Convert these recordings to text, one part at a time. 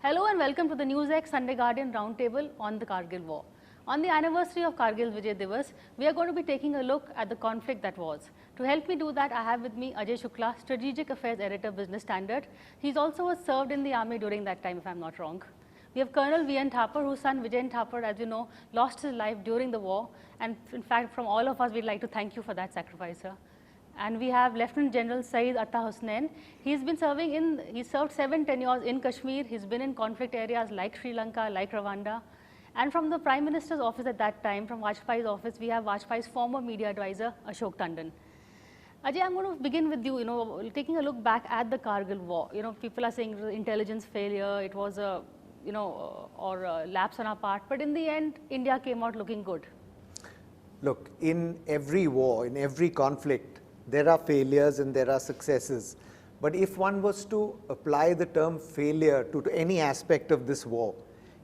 Hello and welcome to the NewsX Sunday Guardian Roundtable on the Kargil War. On the anniversary of Kargil Vijay Diwas, we are going to be taking a look at the conflict that was. To help me do that, I have with me Ajay Shukla, Strategic Affairs Editor, Business Standard. He's also served in the army during that time, if I'm not wrong. We have Colonel V.N. Thapar, whose son Vijay Thapar, as you know, lost his life during the war. And in fact, from all of us, we'd like to thank you for that sacrifice, sir. And we have Lieutenant General Saeed Atta Hussain. He served 7 tenures in Kashmir. He's been in conflict areas like Sri Lanka, like Rwanda. And from the Prime Minister's office at that time, from Vajpayee's office, we have Vajpayee's former media advisor, Ashok Tandon. Ajay, I'm going to begin with you, taking a look back at the Kargil War. People are saying it was an intelligence failure, it was a, or a lapse on our part. But in the end, India came out looking good. Look, in every war, in every conflict, there are failures and there are successes. But if one was to apply the term failure to any aspect of this war,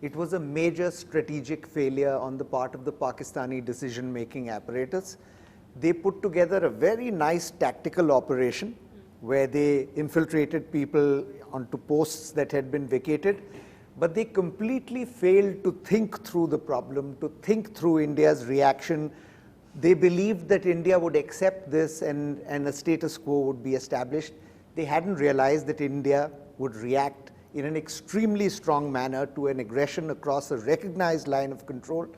it was a major strategic failure on the part of the Pakistani decision-making apparatus. They put together a very nice tactical operation where they infiltrated people onto posts that had been vacated, but they completely failed to think through the problem, to think through India's reaction. They believed that India would accept this and a status quo would be established. They hadn't realized that India would react in an extremely strong manner to an aggression across a recognized line of control.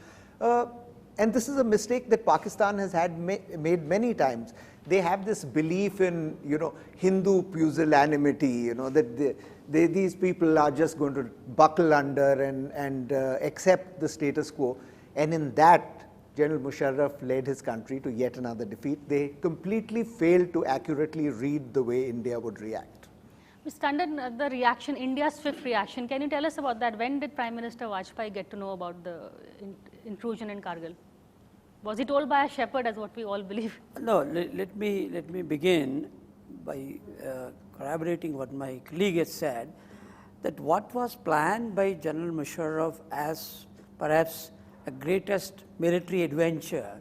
And this is a mistake that Pakistan has made many times. They have this belief in, Hindu pusillanimity, that these people are just going to buckle under and accept the status quo. And in that, General Musharraf led his country to yet another defeat. They completely failed to accurately read the way India would react. Mr. Tandon, the reaction, India's swift reaction, can you tell us about that? When did Prime Minister Vajpayee get to know about the intrusion in Kargil? Was he told by a shepherd, as what we all believe? No, let me begin by corroborating what my colleague has said, that what was planned by General Musharraf as perhaps a greatest military adventure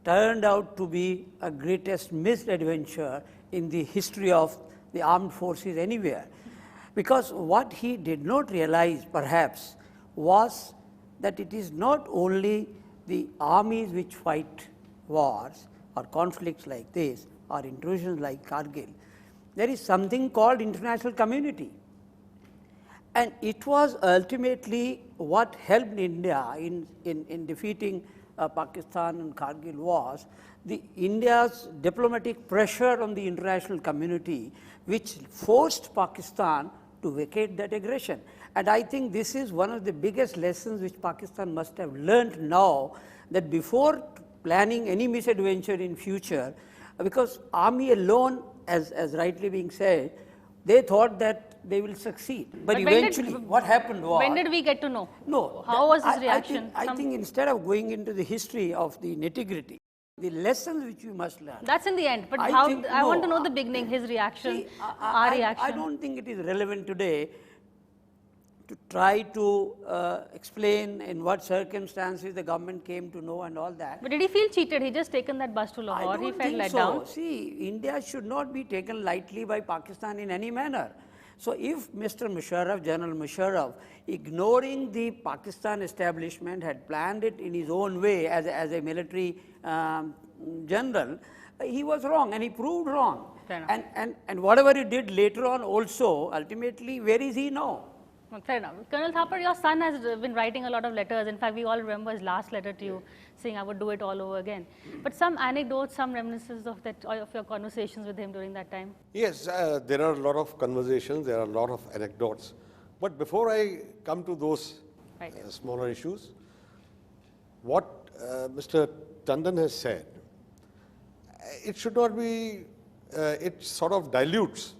turned out to be a greatest misadventure in the history of the armed forces anywhere. Because what he did not realize perhaps was that it is not only the armies which fight wars or conflicts like this or intrusions like Kargil. There is something called international community. And it was ultimately what helped India in defeating Pakistan and Kargil was India's diplomatic pressure on the international community, which forced Pakistan to vacate that aggression. And I think this is one of the biggest lessons which Pakistan must have learned now, that before planning any misadventure in future, because army alone, as rightly being said, they thought that they will succeed. But eventually, what happened was... When did we get to know? No. How was his reaction? I think instead of going into the history of the nitty-gritty, the lessons which we must learn. That's in the end. But I want to know the beginning, his reaction, our reaction. I don't think it is relevant today to try to explain in what circumstances the government came to know and all that. But did he feel cheated? He just taken that bus to Lahore. He felt let down. See, India should not be taken lightly by Pakistan in any manner. So if Mr. Musharraf, General Musharraf, ignoring the Pakistan establishment, had planned it in his own way as a military general, he was wrong and he proved wrong. And whatever he did later on also, ultimately, where is he now? Fair enough. Colonel Thapar, your son has been writing a lot of letters. In fact, we all remember his last letter to you, saying I would do it all over again. But some anecdotes, some reminiscences of your conversations with him during that time? Yes, there are a lot of conversations, there are a lot of anecdotes. But before I come to those smaller issues, what Mr. Tandon has said, it should not be, it sort of dilutes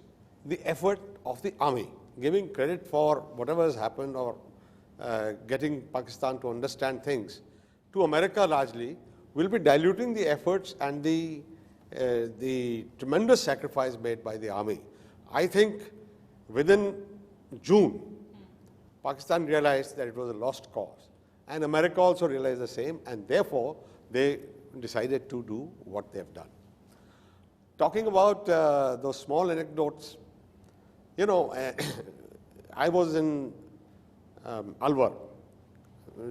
the effort of the army. Giving credit for whatever has happened or getting Pakistan to understand things to America largely will be diluting the efforts and the tremendous sacrifice made by the army. I think within June, Pakistan realized that it was a lost cause, and America also realized the same, and therefore they decided to do what they have done. Talking about those small anecdotes, I was in Alwar,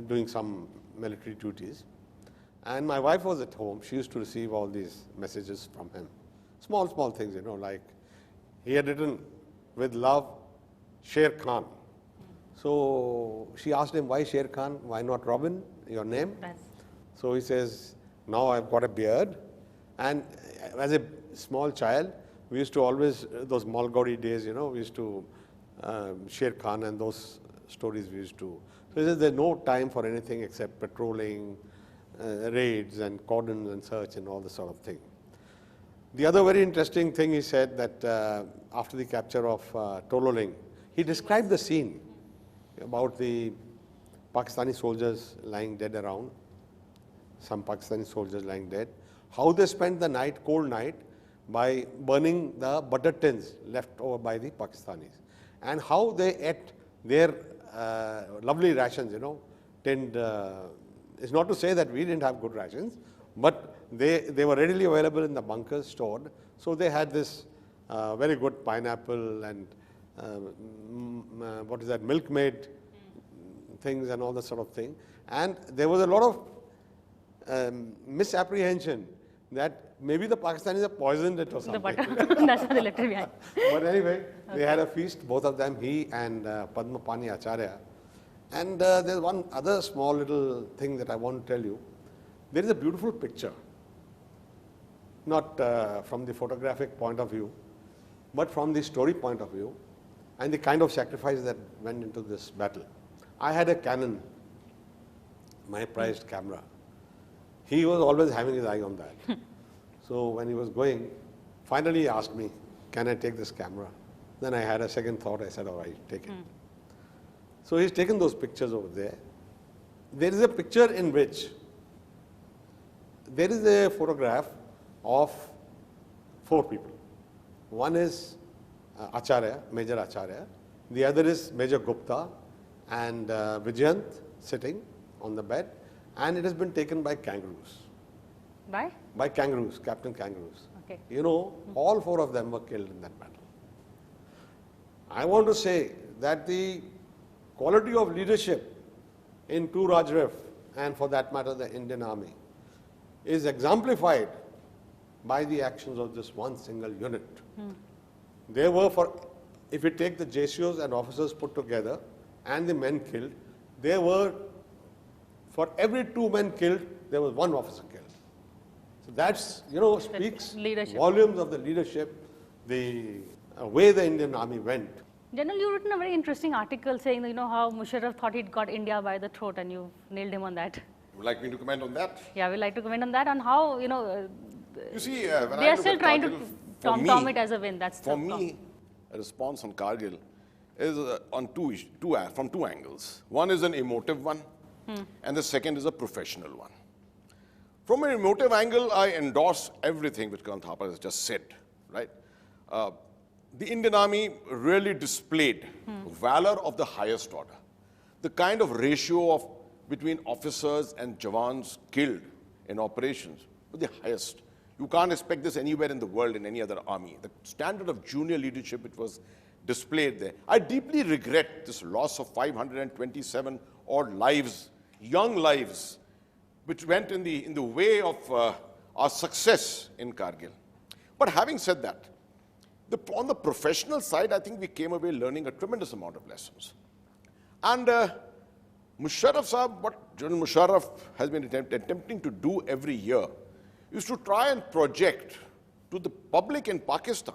doing some military duties. And my wife was at home. She used to receive all these messages from him. Small, small things, you know, like he had written, with love, Sher Khan. So she asked him, why Sher Khan? Why not Robin, your name? Yes. So he says, now I've got a beard. And as a small child, we used to always, those Malgaudi days, you know, we used to, Sher Khan and those stories we used to. So he says, there's no time for anything except patrolling, raids and cordons and search and all this sort of thing. The other very interesting thing he said that after the capture of Tololing, he described the scene about the Pakistani soldiers lying dead around, some Pakistani soldiers lying dead, how they spent the night, cold night, by burning the butter tins left over by the Pakistanis, and how they ate their lovely rations, you know, tinned. It's not to say that we didn't have good rations, but they were readily available in the bunkers stored. So they had this very good pineapple and what is that, milkmaid things and all that sort of thing. And there was a lot of misapprehension that maybe the Pakistanis have poisoned it or something. The butter. That's what they left it behind. But anyway, they had a feast, both of them, he and Padmapani Acharya. And there's one other small little thing that I want to tell you. There is a beautiful picture, not from the photographic point of view, but from the story point of view, and the kind of sacrifice that went into this battle. I had a Canon, my prized camera. He was always having his eye on that. So when he was going, finally he asked me, can I take this camera? Then I had a second thought. I said, all right, take it. So he's taken those pictures over there. There is a picture in which there is a photograph of 4 people. One is Acharya, Major Acharya. The other is Major Gupta and Vijayant sitting on the bed. And it has been taken by kangaroos. By? By kangaroos, Captain Kangaroos. Okay. You know, all 4 of them were killed in that battle. I want to say that the quality of leadership in 2 Rajrif, and for that matter the Indian Army, is exemplified by the actions of this one single unit. There were, if you take the JCOs and officers put together and the men killed, there were, for every 2 men killed, there was 1 officer killed. So that's, you know, speaks volumes of the leadership, the way the Indian Army went. General, you've written a very interesting article saying, you know, how Musharraf thought he'd got India by the throat, and you nailed him on that. Would you like me to comment on that? Yeah, we'd like to comment on that, on how, you know, you see, when they are still trying to tom it as a win. That's for me, a response on Kargil is on from 2 angles. One is an emotive one, and the second is a professional one. From an emotive angle, I endorse everything which Colonel Thapa has just said, right? The Indian Army really displayed valor of the highest order. The kind of ratio between officers and Jawans killed in operations was the highest. You can't expect this anywhere in the world in any other army. The standard of junior leadership which was displayed there. I deeply regret this loss of 527 odd lives, young lives, which went in the way of our success in Kargil. But having said that, on the professional side, I think we came away learning a tremendous amount of lessons. And Musharraf Sahab, what General Musharraf has been attempting to do every year is to try and project to the public in Pakistan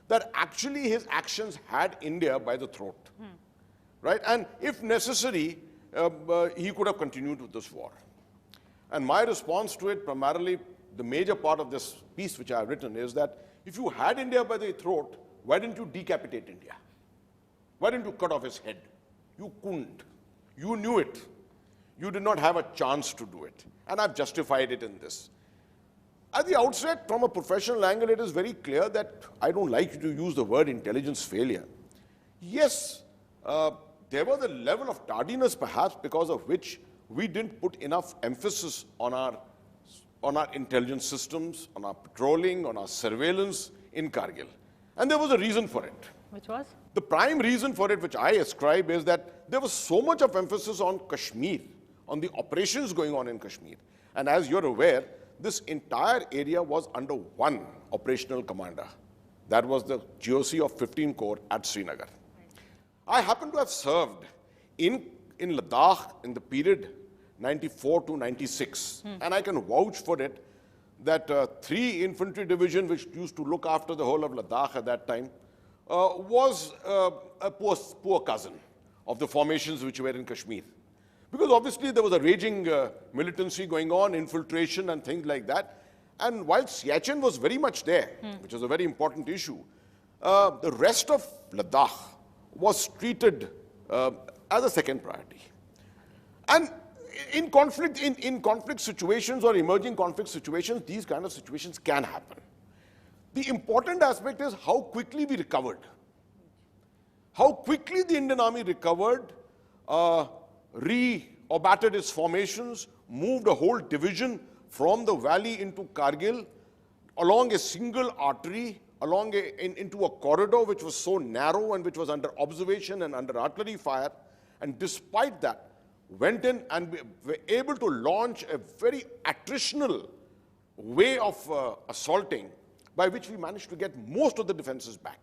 that actually his actions had India by the throat, right? And if necessary, he could have continued with this war. And my response to it, primarily the major part of this piece which I have written, is that if you had India by the throat, why didn't you decapitate India? Why didn't you cut off his head? You couldn't. You knew it. You did not have a chance to do it. And I've justified it in this. At the outset, from a professional angle, it is very clear that I don't like to use the word intelligence failure. Yes, there was a level of tardiness perhaps because of which we didn't put enough emphasis on our intelligence systems, on our patrolling, on our surveillance in Kargil. And there was a reason for it. Which was? The prime reason for it, which I ascribe, is that there was so much of emphasis on Kashmir, on the operations going on in Kashmir. And as you're aware, this entire area was under one operational commander. That was the GOC of 15 Corps at Srinagar. I happen to have served in Ladakh in the period 94 to 96, and I can vouch for it that 3 infantry division, which used to look after the whole of Ladakh at that time, was a poor cousin of the formations which were in Kashmir. Because obviously there was a raging militancy going on, infiltration and things like that. And while Siachen was very much there, which was a very important issue, the rest of Ladakh was treated as a second priority. And in conflict situations or emerging conflict situations, these kind of situations can happen. The important aspect is how quickly we recovered. How quickly the Indian Army recovered, re-abated its formations, moved a whole division from the valley into Kargil, along a single artery, into a corridor which was so narrow and which was under observation and under artillery fire. And despite that, went in and were able to launch a very attritional way of assaulting, by which we managed to get most of the defenses back.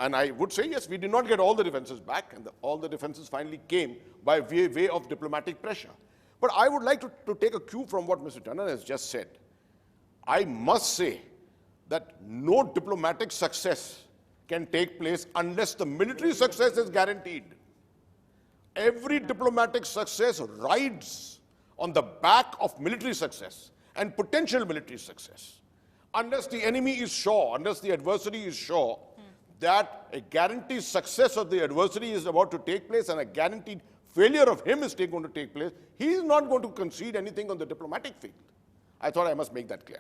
And I would say, yes, we did not get all the defenses back, and all the defenses finally came by way of diplomatic pressure. But I would like to take a cue from what Mr. Tandon has just said. I must say that no diplomatic success can take place unless the military success is guaranteed. Every diplomatic success rides on the back of military success and potential military success. Unless the enemy is sure, unless the adversary is sure that a guaranteed success of the adversary is about to take place and a guaranteed failure of him is going to take place, he is not going to concede anything on the diplomatic field. I thought I must make that clear.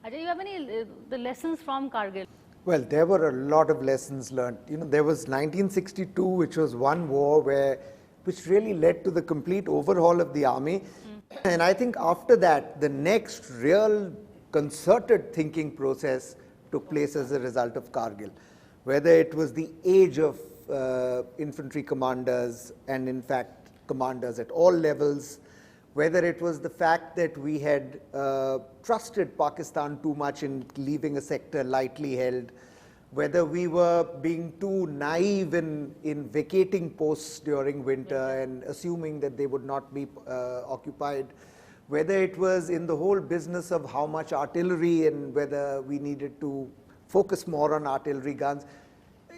Ajay, you have any the lessons from Kargil? Well, there were a lot of lessons learned. You know, there was 1962, which was one war which really led to the complete overhaul of the army. And I think after that, the next real concerted thinking process took place as a result of Kargil. Whether it was the age of infantry commanders and in fact commanders at all levels, whether it was the fact that we had trusted Pakistan too much in leaving a sector lightly held, whether we were being too naive in vacating posts during winter and assuming that they would not be occupied, whether it was in the whole business of how much artillery and whether we needed to focus more on artillery guns.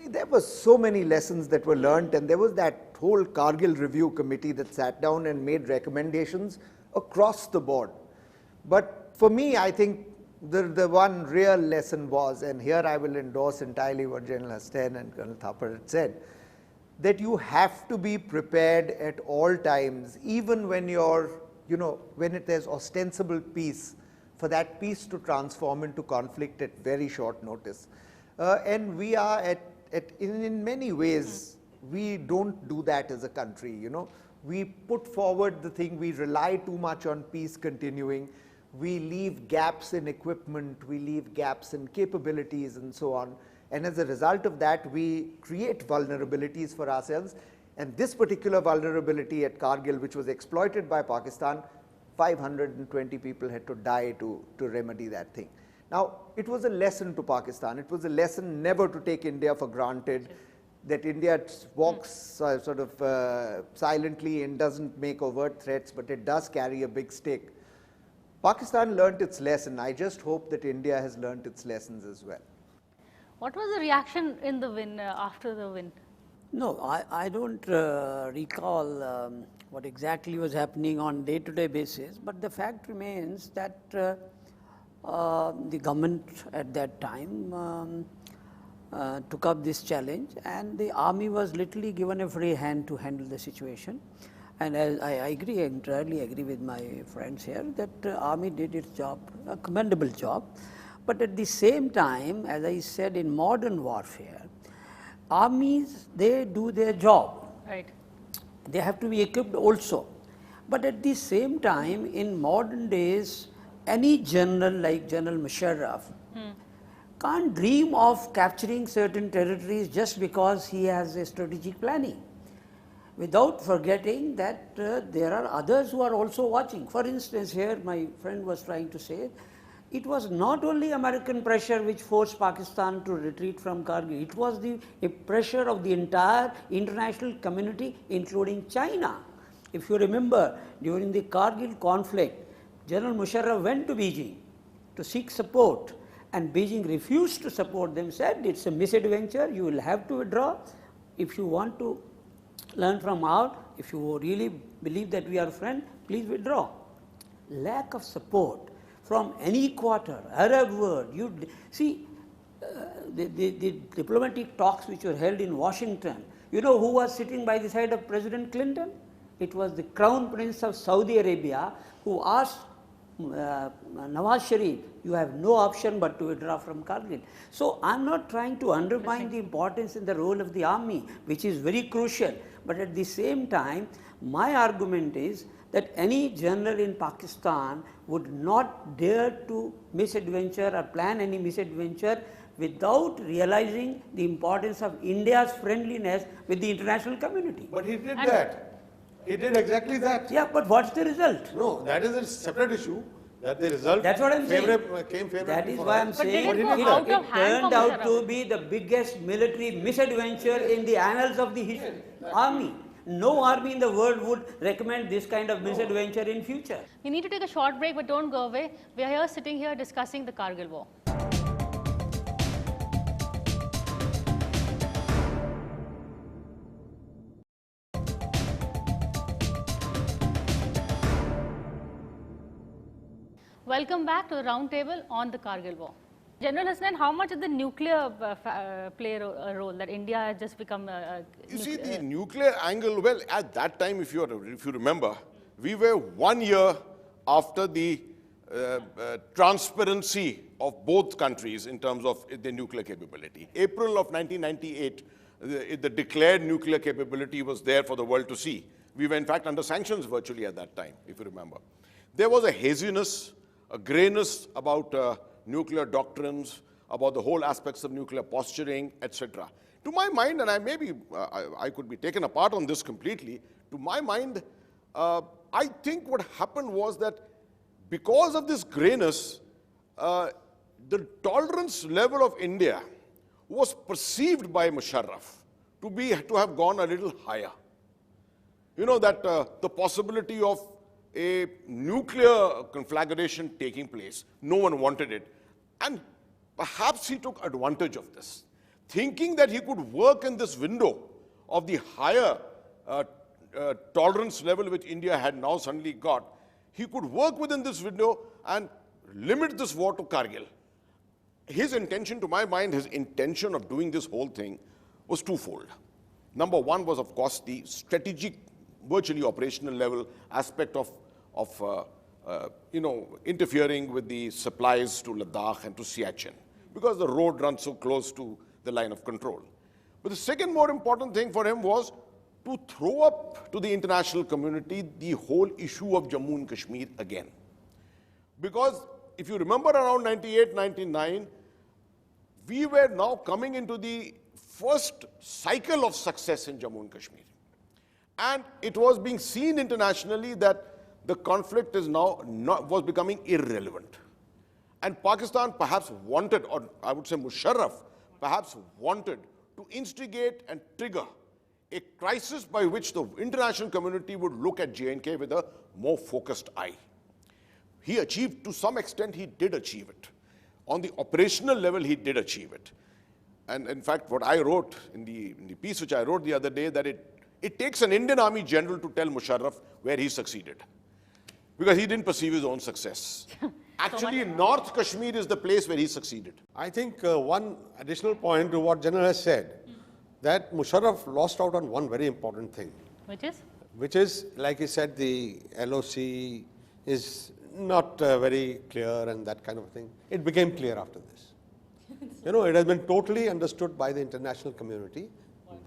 There were so many lessons that were learned, and there was that whole Kargil review committee that sat down and made recommendations across the board. But for me, I think the one real lesson was, and here I will endorse entirely what General Hasten and Colonel Thapar had said, that you have to be prepared at all times, even when there's ostensible peace, for that peace to transform into conflict at very short notice. And we are in many ways, we don't do that as a country, you know. We put forward the thing, we rely too much on peace continuing, we leave gaps in equipment, we leave gaps in capabilities and so on. And as a result of that, we create vulnerabilities for ourselves. And this particular vulnerability at Kargil, which was exploited by Pakistan, 520 people had to die to remedy that thing. Now, it was a lesson to Pakistan. It was a lesson never to take India for granted, that India walks sort of silently and doesn't make overt threats, but it does carry a big stick. Pakistan learnt its lesson. I just hope that India has learnt its lessons as well. What was the reaction in the win, after the win? No, I don't recall what exactly was happening on day-to-day basis, but the fact remains that the government at that time took up this challenge, and the army was literally given a free hand to handle the situation. And as I entirely agree with my friends here, that the army did its job, a commendable job. But at the same time, as I said, in modern warfare, armies, they do their job. Right. They have to be equipped also. But at the same time, in modern days, any general like General Musharraf can't dream of capturing certain territories just because he has a strategic planning. without forgetting that there are others who are also watching. For instance, here my friend was trying to say, it was not only American pressure which forced Pakistan to retreat from Kargil, it was a pressure of the entire international community, including China. If you remember, during the Kargil conflict, General Musharraf went to Beijing to seek support, and Beijing refused to support them, said it's a misadventure, you will have to withdraw. If you want to learn from out, if you really believe that we are friends, please withdraw. Lack of support from any quarter, Arab world, you see the diplomatic talks which were held in Washington, you know who was sitting by the side of President Clinton? It was the Crown Prince of Saudi Arabia who asked Nawaz Sharif, you have no option but to withdraw from Kargil. So I am not trying to undermine the importance in the role of the army, which is very crucial, but at the same time, my argument is that any general in Pakistan would not dare to misadventure or plan any misadventure without realizing the importance of India's friendliness with the international community. But he did that. He did exactly that. Yeah, but what's the result? No, that is a separate issue. That the result That's what I'm saying. Came favorably. That is why I'm saying did it it go out of hand turned for out to Musharraf? be the biggest military misadventure in the annals of the army. No army in the world would recommend this kind of misadventure in future. We need to take a short break, but don't go away. We are here sitting here discussing the Kargil War. Welcome back to the roundtable on the Kargil War. General Hasnain, how much did the nuclear play a role that India has just become You see, the nuclear angle, well, at that time, if you remember, we were 1 year after the transparency of both countries in terms of the nuclear capability. April of 1998, the declared nuclear capability was there for the world to see. We were, in fact, under sanctions virtually at that time, if you remember. There was a haziness, a grayness about nuclear doctrines, about the whole aspects of nuclear posturing, etc. To my mind, and I could be taken apart on this completely, to my mind, I think what happened was that because of this grayness, the tolerance level of India was perceived by Musharraf to have gone a little higher. You know, that the possibility of a nuclear conflagration taking place, no one wanted it. And perhaps he took advantage of this, thinking that he could work in this window of the higher tolerance level which India had now suddenly got. He could work within this window and limit this war to Kargil. His intention, to my mind, his intention of doing this whole thing was twofold. Number one was, of course, the strategic, virtually operational level aspect of interfering with the supplies to Ladakh and to Siachen, because the road runs so close to the line of control. But the second more important thing for him was to throw up to the international community the whole issue of Jammu and Kashmir again. Because if you remember around 98, 99, we were now coming into the first cycle of success in Jammu and Kashmir. And it was being seen internationally that the conflict was becoming irrelevant. And Pakistan perhaps wanted, or I would say Musharraf perhaps wanted to instigate and trigger a crisis by which the international community would look at J&K with a more focused eye. He achieved, to some extent, he did achieve it. On the operational level, he did achieve it. And in fact, what I wrote in the piece which I wrote the other day, that it takes an Indian Army general to tell Musharraf where he succeeded, because he didn't perceive his own success. Actually, North Kashmir is the place where he succeeded. I think one additional point to what General has said, that Musharraf lost out on one very important thing. Which is? Which is, like he said, the LOC is not very clear and that kind of thing. It became clear after this. You know, it has been totally understood by the international community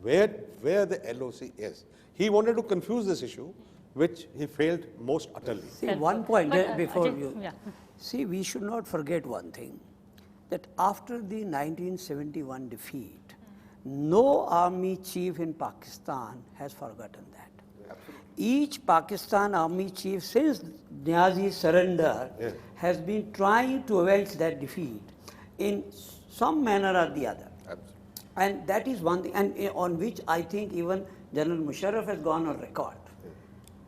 where the LOC is. He wanted to confuse this issue, which he failed most utterly. See, one point before you. Yeah. See, we should not forget one thing, that after the 1971 defeat, no army chief in Pakistan has forgotten that. Each Pakistan army chief since Niazi's surrender has been trying to avenge that defeat in some manner or the other. And that is one thing, and on which I think even General Musharraf has gone on record,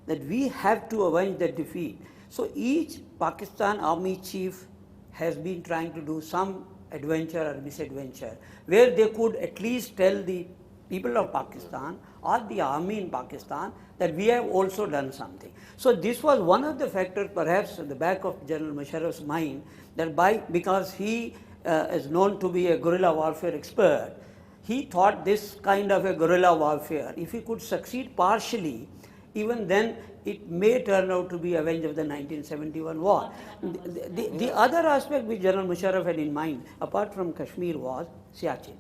that we have to avenge that defeat. So each Pakistan army chief has been trying to do some adventure or misadventure, where they could at least tell the people of Pakistan or the army in Pakistan that we have also done something. So this was one of the factors perhaps at the back of General Musharraf's mind, that because he is known to be a guerrilla warfare expert, he thought this kind of a guerrilla warfare, if he could succeed partially, even then it may turn out to be avenge of the 1971 war. The other aspect which General Musharraf had in mind, apart from Kashmir, was Siachen.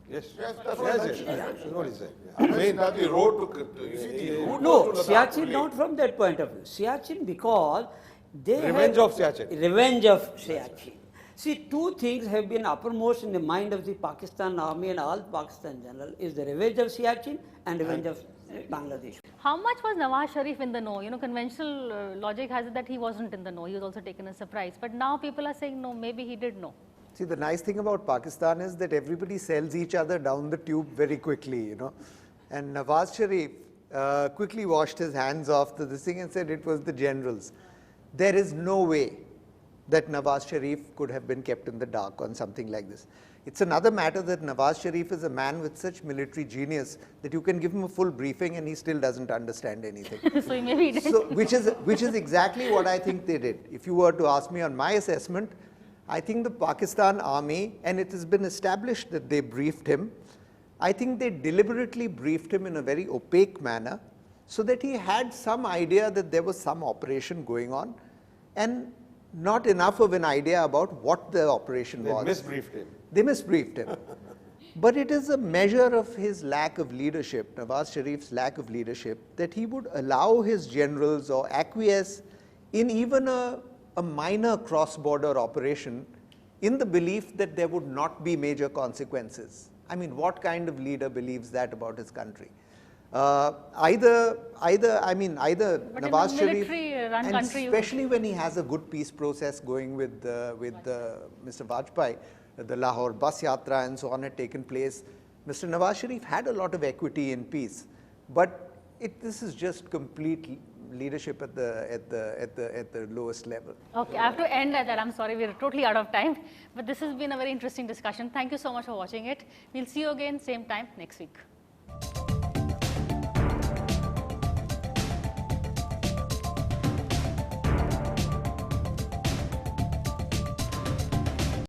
Yes, that's what I said. That's what he said. I mean, that the road to No, Siachen not from that point of view. Siachen because they Revenge of Siachen. Revenge of Siachen. See, two things have been uppermost in the mind of the Pakistan army and all Pakistan general, is the revenge of Siachen and revenge of Bangladesh. How much was Nawaz Sharif in the know? You know, conventional logic has it that he wasn't in the know. He was also taken as surprise. But now people are saying, no, maybe he did know. See, the nice thing about Pakistan is that everybody sells each other down the tube very quickly, you know. And Nawaz Sharif quickly washed his hands off to this thing and said it was the generals. There is no way that Nawaz Sharif could have been kept in the dark on something like this. It's another matter that Nawaz Sharif is a man with such military genius that you can give him a full briefing and he still doesn't understand anything. So maybe he did. So, which is exactly what I think they did. If you were to ask me on my assessment, I think the Pakistan army, and it has been established that they briefed him, I think they deliberately briefed him in a very opaque manner so that he had some idea that there was some operation going on, and not enough of an idea about what the operation was. They misbriefed him. They misbriefed him. But it is a measure of his lack of leadership, Nawaz Sharif's lack of leadership, that he would allow his generals or acquiesce in even a minor cross-border operation in the belief that there would not be major consequences. I mean, what kind of leader believes that about his country? Either Nawaz Sharif, and especially when he has a good peace process going with Mr. Vajpayee, the Lahore bus yatra and so on had taken place. Mr. Nawaz Sharif had a lot of equity in peace, but this is just complete leadership at the lowest level. Okay, I have to end at that. I'm sorry, we're totally out of time. But this has been a very interesting discussion. Thank you so much for watching it. We'll see you again, same time next week.